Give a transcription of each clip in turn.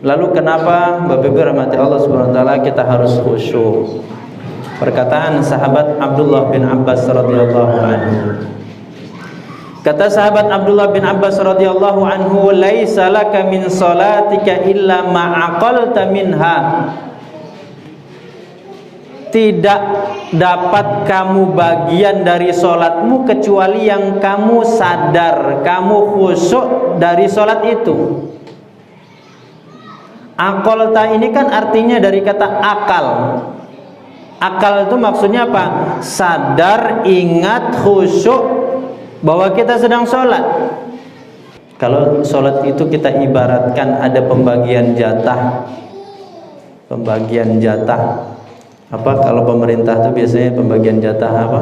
Lalu kenapa Bapak Ibu rahmati Allah Subhanahu wa taala kita harus khusyuk? Perkataan sahabat Abdullah bin Abbas radhiyallahu anhu. Kata sahabat Abdullah bin Abbas radhiyallahu anhu, "Laisa laka min salatika illa ma aqalta minha." Tidak dapat kamu bagian dari solatmu kecuali yang kamu sadar, kamu khusyuk dari solat itu. Aqalta ini kan artinya dari kata akal. Akal itu maksudnya apa? Sadar, ingat, khusyuk bahwa kita sedang sholat. Kalau sholat itu kita ibaratkan ada pembagian jatah. Pembagian jatah. Apa kalau pemerintah itu biasanya pembagian jatah apa?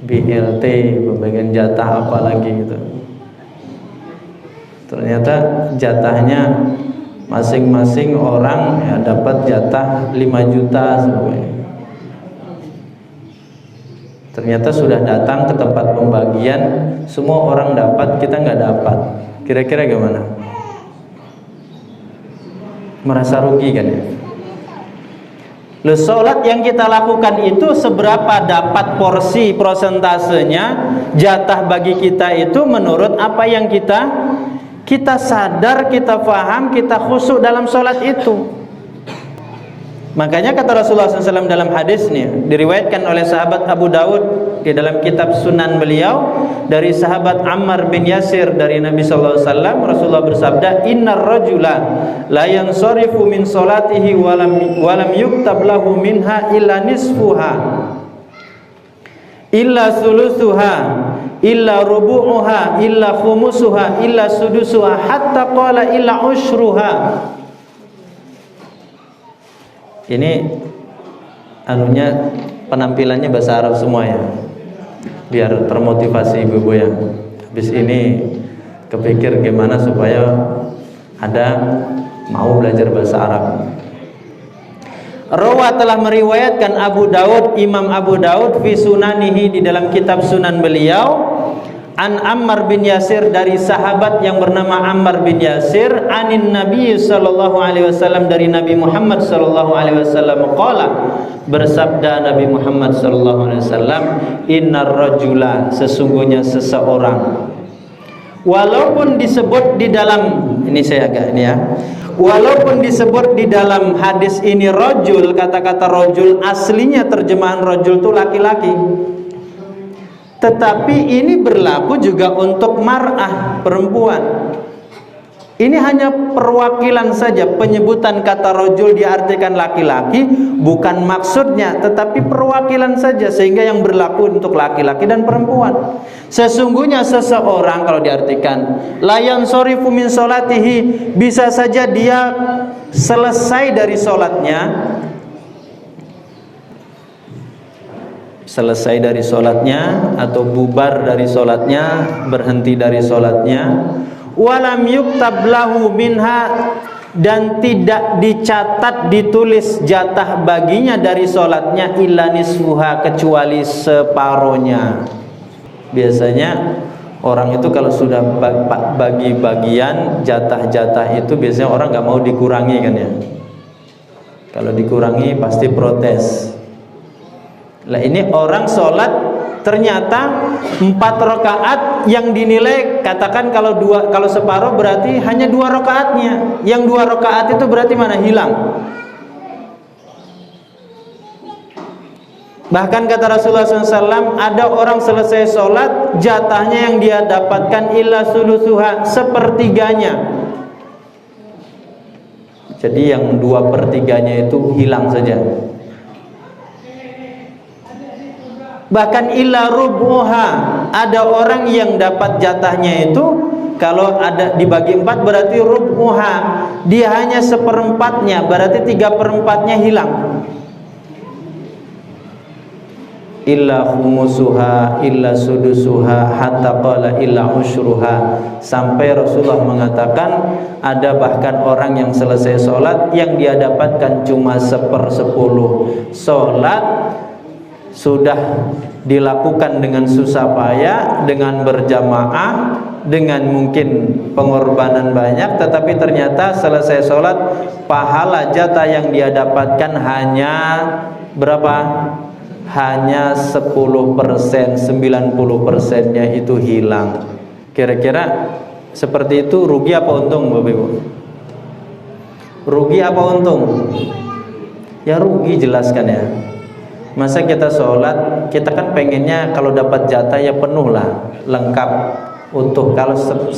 BLT, pembagian jatah apa lagi gitu. Ternyata jatahnya masing-masing orang ya dapat jatah 5 juta semuanya. Ternyata sudah datang ke tempat pembagian, semua orang dapat, kita nggak dapat. Kira-kira gimana? Merasa rugi kan ya? Loh, sholat yang kita lakukan itu seberapa dapat porsi prosentasenya jatah bagi kita itu menurut apa yang kita sadar, kita paham, kita khusyuk dalam sholat itu. Makanya kata Rasulullah SAW dalam hadisnya, diriwayatkan oleh sahabat Abu Daud di dalam kitab Sunan beliau dari sahabat Ammar bin Yasir dari Nabi SAW, Rasulullah bersabda, "Innar rajula la yansarifu min salatihi walam yuktab lahu minha illa nisfuha illa sulusuha illa rubu'uha illa khumusuha illa sudusuha hatta qala illa ushruha." Ini anunya penampilannya bahasa Arab semua ya, biar termotivasi ibu-ibu ya. Habis ini kepikir gimana supaya ada mau belajar bahasa Arab. Rawa telah meriwayatkan Abu Daud, Imam Abu Daud fi sunanihi di dalam kitab Sunan beliau, an Ammar bin Yasir dari sahabat yang bernama Ammar bin Yasir, anin Nabi sallallahu alaihi wasallam dari Nabi Muhammad sallallahu alaihi wasallam qala, bersabda Nabi Muhammad sallallahu alaihi wasallam, innar rajula, sesungguhnya seseorang, walaupun disebut di dalam ini saya agak ini ya, walaupun disebut di dalam hadis ini rajul, kata-kata rajul aslinya terjemahan rajul itu laki-laki, tetapi ini berlaku juga untuk mar'ah, perempuan. Ini hanya perwakilan saja, penyebutan kata rajul diartikan laki-laki bukan maksudnya, tetapi perwakilan saja, sehingga yang berlaku untuk laki-laki dan perempuan. Sesungguhnya seseorang kalau diartikan la yansarifu min salatihi, bisa saja dia selesai dari sholatnya, selesai dari sholatnya atau bubar dari sholatnya, berhenti dari sholatnya, walam yuktab lahu minha, dan tidak dicatat ditulis jatah baginya dari sholatnya, illa nisfuha, kecuali separohnya. Biasanya orang itu kalau sudah bagi bagian jatah-jatah itu biasanya orang nggak mau dikurangi kan ya. Kalau dikurangi pasti protes. Lah ini orang sholat ternyata 4 rakaat yang dinilai, katakan kalau separuh berarti hanya 2 rakaatnya. Yang 2 rakaat itu berarti mana? Hilang. Bahkan kata Rasulullah SAW, ada orang selesai sholat, jatahnya yang dia dapatkan illa sulusuha, sepertiganya. Jadi yang 2/3 itu hilang saja. Bahkan illa rubuha, ada orang yang dapat jatahnya itu kalau ada dibagi 4 berarti rubuha, dia hanya 1/4-nya, berarti 3/4-nya hilang. Illa khumusuha illa sudusuha hatta qala illa ushruha, sampai Rasulullah mengatakan ada bahkan orang yang selesai sholat yang dia dapatkan cuma 1/10. Sholat sudah dilakukan dengan susah payah, dengan berjamaah, dengan mungkin pengorbanan banyak, tetapi ternyata selesai sholat pahala jatah yang dia dapatkan hanya berapa? Hanya 10%, 90%-nya itu hilang. Kira-kira seperti itu rugi apa untung, Bapak Ibu? Rugi apa untung? Ya rugi, jelaskan ya. Masa kita sholat, kita kan pengennya kalau dapat jatah ya penuh lah, lengkap, utuh. Kalau 100%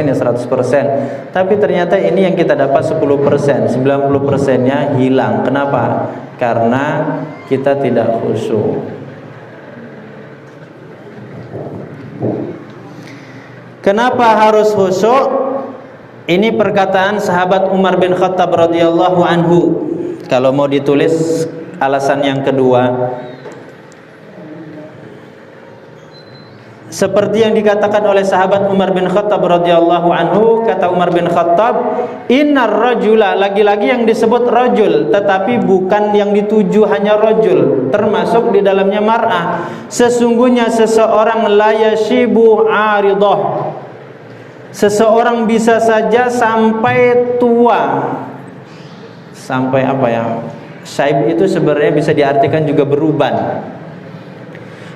ya 100%. Tapi ternyata ini yang kita dapat 10%, 90%-nya hilang. Kenapa? Karena kita tidak khusyuk. Kenapa harus khusyuk? Ini perkataan sahabat Umar bin Khattab radhiyallahu anhu. Kalau mau ditulis alasan yang kedua, seperti yang dikatakan oleh sahabat Umar bin Khattab radhiyallahu anhu, kata Umar bin Khattab, innar rajula, lagi-lagi yang disebut rajul, tetapi bukan yang dituju hanya rajul, termasuk di dalamnya mar'ah. Sesungguhnya seseorang la yashibu 'aridah, seseorang bisa saja sampai tua. Sampai apa ya? Syaib itu sebenarnya bisa diartikan juga beruban.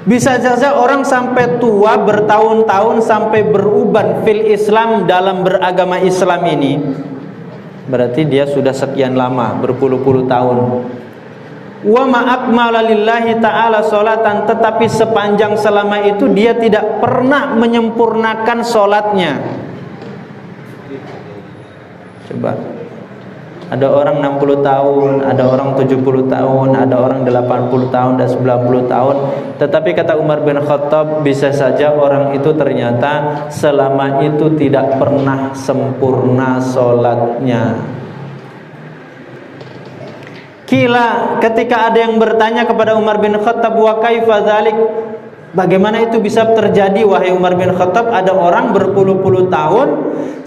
Bisa saja orang sampai tua, bertahun-tahun sampai beruban fil Islam, dalam beragama Islam ini. Berarti dia sudah sekian lama, berpuluh-puluh tahun. Wa ma akmala lillahi ta'ala sholatan, tetapi sepanjang selama itu dia tidak pernah menyempurnakan sholatnya. Coba, ada orang 60 tahun, ada orang 70 tahun, ada orang 80 tahun dan 90 tahun. Tetapi kata Umar bin Khattab, bisa saja orang itu ternyata selama itu tidak pernah sempurna sholatnya. Kila, ketika ada yang bertanya kepada Umar bin Khattab, wa kaifa dzalik, bagaimana itu bisa terjadi wahai Umar bin Khattab? Ada orang berpuluh-puluh tahun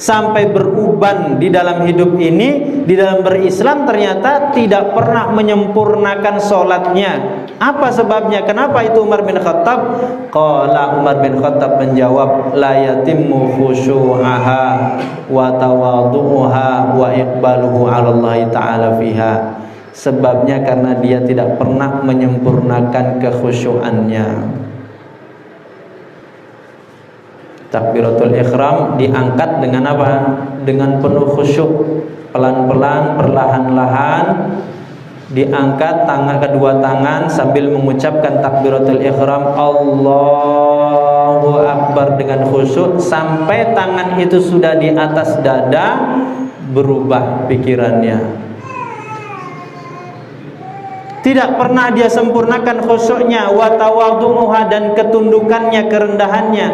sampai beruban di dalam hidup ini, di dalam berislam, ternyata tidak pernah menyempurnakan sholatnya. Apa sebabnya? Kenapa itu Umar bin Khattab? Qala, Umar bin Khattab menjawab, la yatimmu khusyu'aha wa tawadhu'uha wa iqbaluhu 'ala Allah ta'ala fiha. Sebabnya karena dia tidak pernah menyempurnakan kekhusyuannya. Takbiratul ihram diangkat dengan apa? Dengan penuh khusyuk, pelan-pelan, perlahan-lahan diangkat kedua tangan sambil mengucapkan takbiratul ihram, Allahu Akbar, dengan khusyuk sampai tangan itu sudah di atas dada, berubah pikirannya. Tidak pernah dia sempurnakan khusyuknya, wa tawadhu'uha, dan ketundukannya, kerendahannya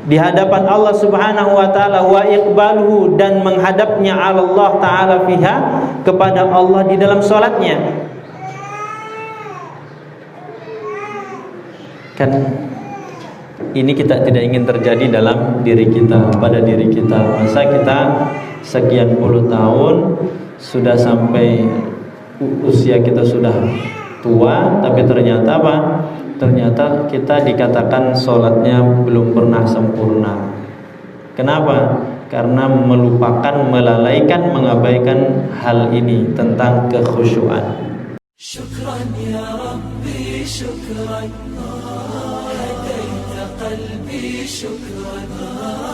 di hadapan Allah Subhanahu wa taala, wa iqbaluhu, dan menghadapnya Allah taala fiha, kepada Allah di dalam salatnya. Kan ini kita tidak ingin terjadi dalam diri kita, pada diri kita. Masa kita sekian puluh tahun sudah sampai usia kita sudah tua, tapi ternyata apa? Ternyata kita dikatakan sholatnya belum pernah sempurna. Kenapa? Karena melupakan, melalaikan, mengabaikan hal ini tentang kekhusyuan. Syukran ya Rabbi, syukran, hadaita qalbi, syukran.